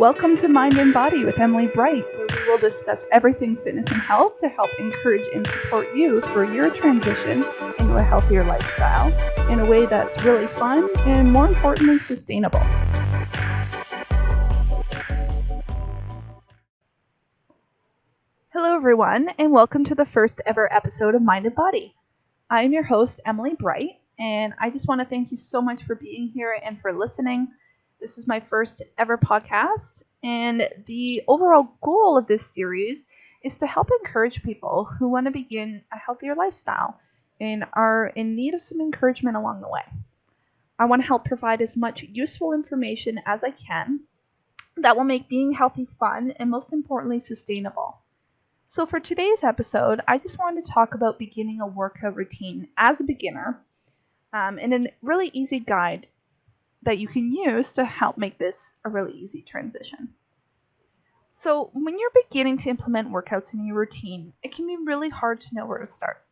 Welcome to Mind and Body with Emily Bright, where we will discuss everything fitness and health to help encourage and support you through your transition into a healthier lifestyle in a way that's really fun and, more importantly, sustainable. Hello, everyone, and welcome to the first ever episode of Mind and Body. I am your host, Emily Bright, and I just want to thank you so much for being here and for listening. This is my first ever podcast, and the overall goal of this series is to help encourage people who want to begin a healthier lifestyle and are in need of some encouragement along the way. I want to help provide as much useful information as I can that will make being healthy fun and, most importantly, sustainable. So for today's episode, I just wanted to talk about beginning a workout routine as a beginner and a really easy guide that you can use to help make this a really easy transition. So when you're beginning to implement workouts in your routine, it can be really hard to know where to start.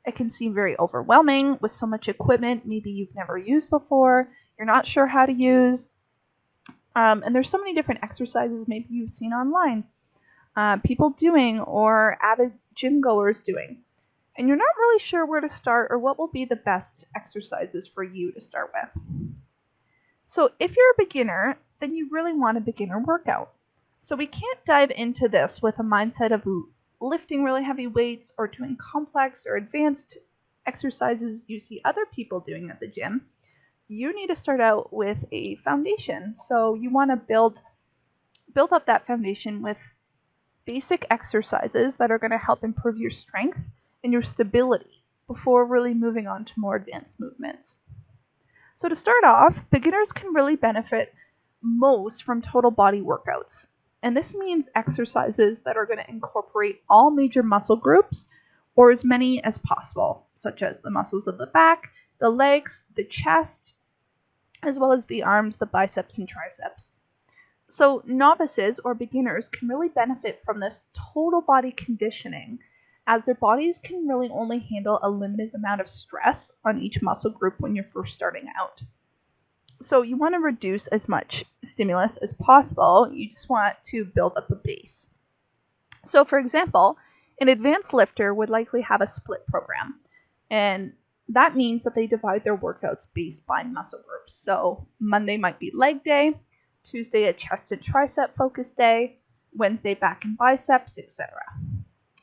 It can seem very overwhelming with so much equipment maybe you've never used before, you're not sure how to use, and there's so many different exercises maybe you've seen online, people doing or avid gym goers doing, and you're not really sure where to start or what will be the best exercises for you to start with. So if you're a beginner, then you really want a beginner workout. So we can't dive into this with a mindset of lifting really heavy weights or doing complex or advanced exercises you see other people doing at the gym. You need to start out with a foundation. So you want to build up that foundation with basic exercises that are going to help improve your strength and your stability before really moving on to more advanced movements. So to start off, beginners can really benefit most from total body workouts. And this means exercises that are going to incorporate all major muscle groups or as many as possible, such as the muscles of the back, the legs, the chest, as well as the arms, the biceps, and triceps. So novices or beginners can really benefit from this total body conditioning, as their bodies can really only handle a limited amount of stress on each muscle group when you're first starting out. So you want to reduce as much stimulus as possible. You just want to build up a base. So for example, an advanced lifter would likely have a split program. And that means that they divide their workouts based by muscle groups. So Monday might be leg day, Tuesday a chest and tricep focus day, Wednesday back and biceps, etc.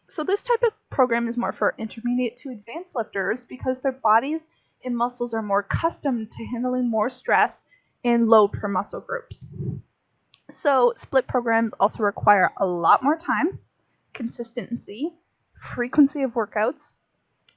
So this type of program is more for intermediate to advanced lifters because their bodies and muscles are more accustomed to handling more stress and load per muscle groups. So split programs also require a lot more time, consistency, frequency of workouts,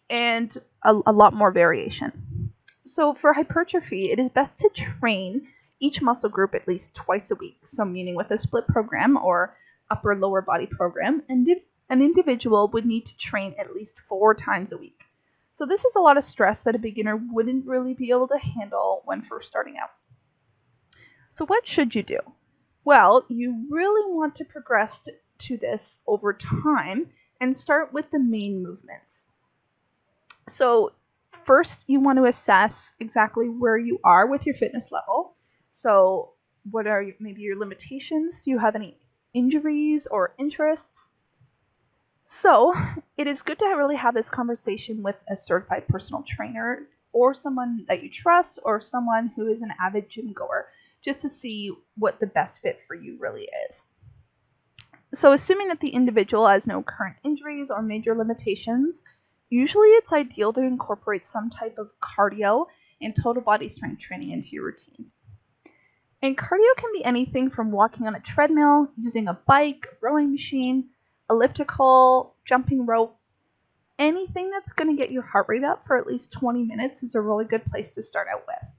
and a lot more variation. So for hypertrophy, it is best to train each muscle group at least twice a week. So meaning with a split program or upper lower body program, and an individual would need to train at least 4 times a week. So this is a lot of stress that a beginner wouldn't really be able to handle when first starting out. So what should you do? Well, you really want to progress to this over time and start with the main movements. So first, you want to assess exactly where you are with your fitness level. So what are maybe your limitations? Do you have any injuries or interests? So it is good to really have this conversation with a certified personal trainer or someone that you trust or someone who is an avid gym goer just to see what the best fit for you really is. So assuming that the individual has no current injuries or major limitations, usually it's ideal to incorporate some type of cardio and total body strength training into your routine. And cardio can be anything from walking on a treadmill, using a bike, a rowing machine, elliptical, jumping rope. Anything that's going to get your heart rate up for at least 20 minutes is a really good place to start out with.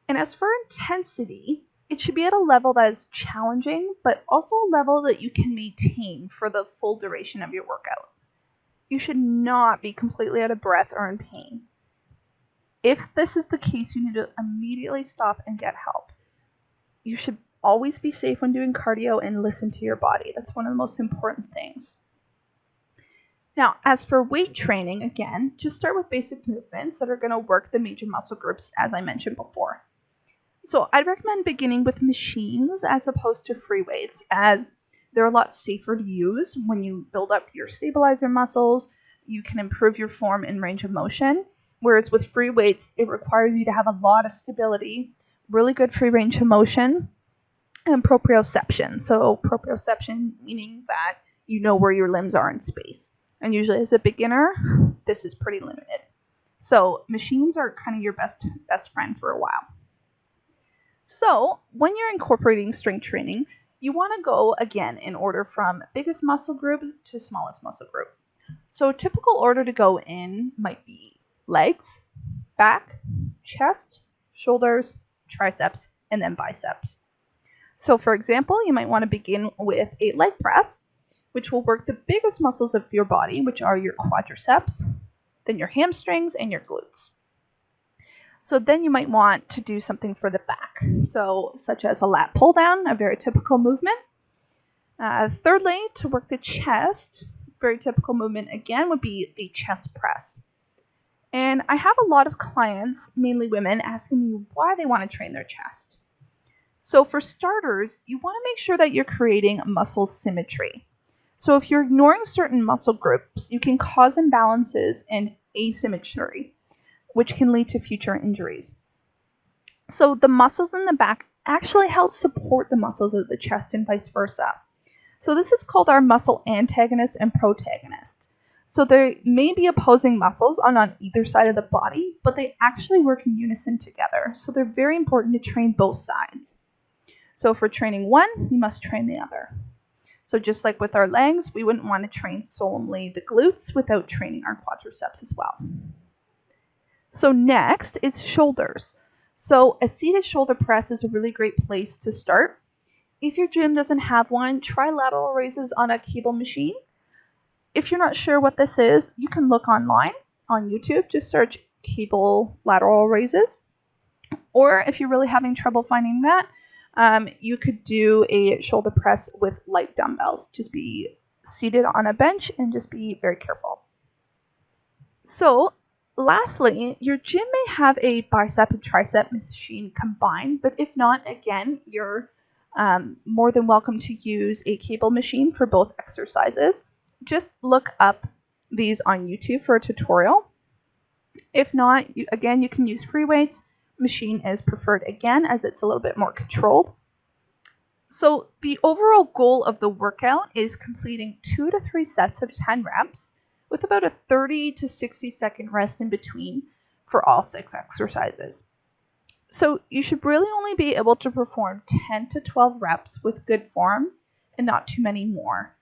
And as for intensity, it should be at a level that is challenging, but also a level that you can maintain for the full duration of your workout. You should not be completely out of breath or in pain. If this is the case, you need to immediately stop and get help. You should always be safe when doing cardio and listen to your body. That's one of the most important things. Now, as for weight training, again, just start with basic movements that are going to work the major muscle groups as I mentioned before. So I'd recommend beginning with machines as opposed to free weights, as they're a lot safer to use. When you build up your stabilizer muscles, you can improve your form and range of motion. Whereas with free weights, it requires you to have a lot of stability, really good free range of motion, and proprioception. So proprioception meaning that you know where your limbs are in space. And usually as a beginner, this is pretty limited. So machines are kind of your best friend for a while. So when you're incorporating strength training, you want to go again in order from biggest muscle group to smallest muscle group. So a typical order to go in might be legs, back, chest, shoulders, triceps, and then biceps. So for example, you might want to begin with a leg press, which will work the biggest muscles of your body, which are your quadriceps, then your hamstrings, and your glutes. So then you might want to do something for the back, so such as a lat pull down, a very typical movement. Thirdly, to work the chest, very typical movement again would be the chest press. And I have a lot of clients, mainly women, asking me why they want to train their chest. So for starters, you want to make sure that you're creating muscle symmetry. So if you're ignoring certain muscle groups, you can cause imbalances and asymmetry, which can lead to future injuries. So the muscles in the back actually help support the muscles of the chest and vice versa. So this is called our muscle antagonist and protagonist. So there may be opposing muscles on either side of the body, but they actually work in unison together. So they're very important to train both sides. So if we're training one, we must train the other. So just like with our legs, we wouldn't want to train solely the glutes without training our quadriceps as well. So next is shoulders. So a seated shoulder press is a really great place to start. If your gym doesn't have one, try lateral raises on a cable machine. If you're not sure what this is, you can look online on YouTube. Just search cable lateral raises. Or if you're really having trouble finding that, you could do a shoulder press with light dumbbells. Just be seated on a bench and just be very careful. So lastly, your gym may have a bicep and tricep machine combined, but if not, again, you're more than welcome to use a cable machine for both exercises. Just look up these on YouTube for a tutorial. If not, you can use free weights. Machine is preferred again as it's a little bit more controlled. So the overall goal of the workout is completing 2 to 3 sets of 10 reps with about a 30 to 60 second rest in between for all 6 exercises. So you should really only be able to perform 10 to 12 reps with good form and not too many more.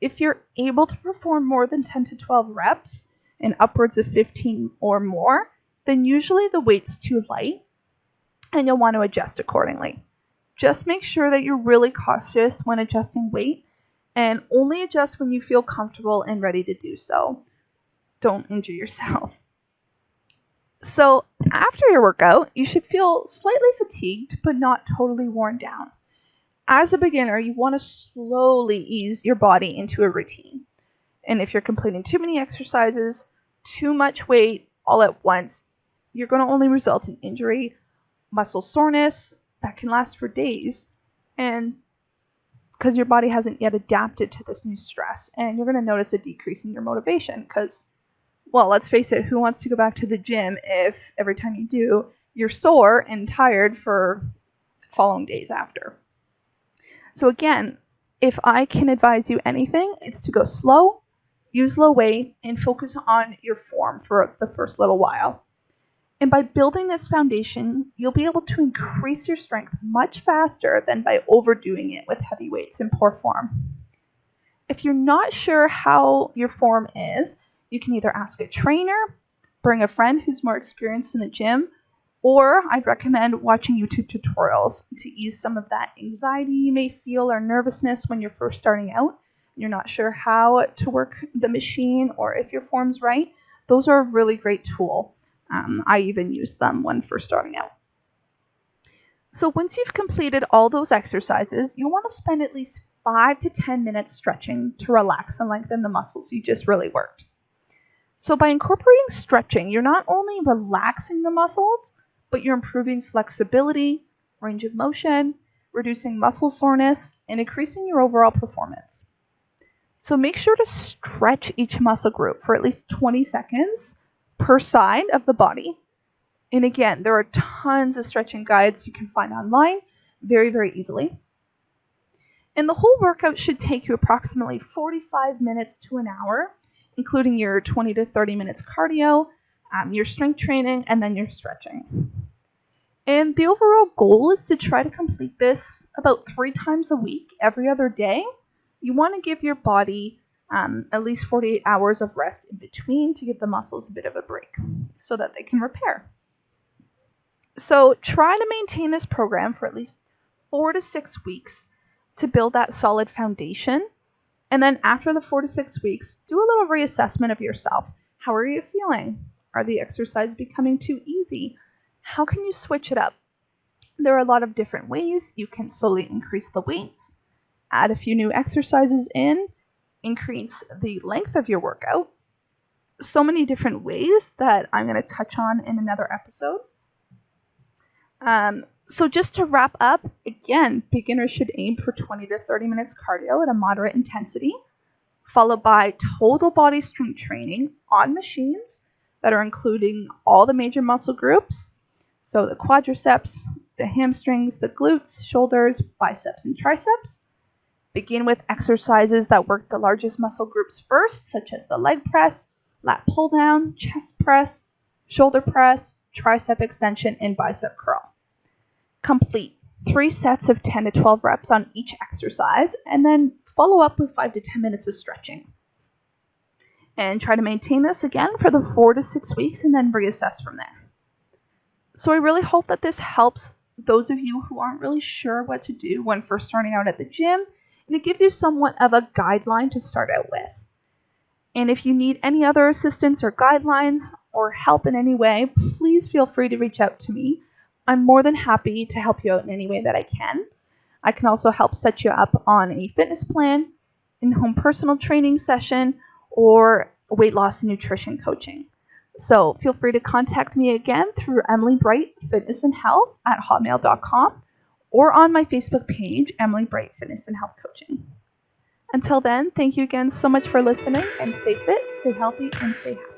If you're able to perform more than 10 to 12 reps and upwards of 15 or more, then usually the weight's too light and you'll want to adjust accordingly. Just make sure that you're really cautious when adjusting weight and only adjust when you feel comfortable and ready to do so. Don't injure yourself. So after your workout, you should feel slightly fatigued but not totally worn down. As a beginner, you want to slowly ease your body into a routine. And if you're completing too many exercises, too much weight all at once, you're going to only result in injury, muscle soreness that can last for days, and because your body hasn't yet adapted to this new stress, and you're going to notice a decrease in your motivation because, well, let's face it, who wants to go back to the gym if every time you do, you're sore and tired for following days after? So again, if I can advise you anything, it's to go slow, use low weight, and focus on your form for the first little while. And by building this foundation, you'll be able to increase your strength much faster than by overdoing it with heavy weights in poor form. If you're not sure how your form is, you can either ask a trainer, bring a friend who's more experienced in the gym, or I'd recommend watching YouTube tutorials to ease some of that anxiety you may feel or nervousness when you're first starting out. You're not sure how to work the machine or if your form's right. Those are a really great tool. I even use them when first starting out. So once you've completed all those exercises, you'll want to spend at least 5 to 10 minutes stretching to relax and lengthen the muscles you just really worked. So by incorporating stretching, you're not only relaxing the muscles, but you're improving flexibility, range of motion, reducing muscle soreness, and increasing your overall performance. So make sure to stretch each muscle group for at least 20 seconds per side of the body. And again, there are tons of stretching guides you can find online very, very easily. And the whole workout should take you approximately 45 minutes to an hour, including your 20 to 30 minutes cardio, your strength training, and then your stretching. And the overall goal is to try to complete this about 3 times a week, every other day. You want to give your body at least 48 hours of rest in between to give the muscles a bit of a break so that they can repair. So try to maintain this program for at least 4 to 6 weeks to build that solid foundation. And then after the 4 to 6 weeks, do a little reassessment of yourself. How are you feeling? Are the exercises becoming too easy? How can you switch it up? There are a lot of different ways you can slowly increase the weights, add a few new exercises in, increase the length of your workout. So many different ways that I'm going to touch on in another episode. So just to wrap up, again, beginners should aim for 20 to 30 minutes cardio at a moderate intensity, followed by total body strength training on machines that are including all the major muscle groups. So the quadriceps, the hamstrings, the glutes, shoulders, biceps, and triceps. Begin with exercises that work the largest muscle groups first, such as the leg press, lat pull down, chest press, shoulder press, tricep extension, and bicep curl. Complete 3 sets of 10 to 12 reps on each exercise, and then follow up with 5 to 10 minutes of stretching. And try to maintain this again for the 4 to 6 weeks, and then reassess from there. So I really hope that this helps those of you who aren't really sure what to do when first starting out at the gym, and it gives you somewhat of a guideline to start out with. And if you need any other assistance or guidelines or help in any way, please feel free to reach out to me. I'm more than happy to help you out in any way that I can. I can also help set you up on a fitness plan, in-home personal training session, or weight loss and nutrition coaching. So feel free to contact me again through Emily Bright Fitness and Health at hotmail.com or on my Facebook page, Emily Bright Fitness and Health Coaching. Until then, thank you again so much for listening, and stay fit, stay healthy, and stay happy.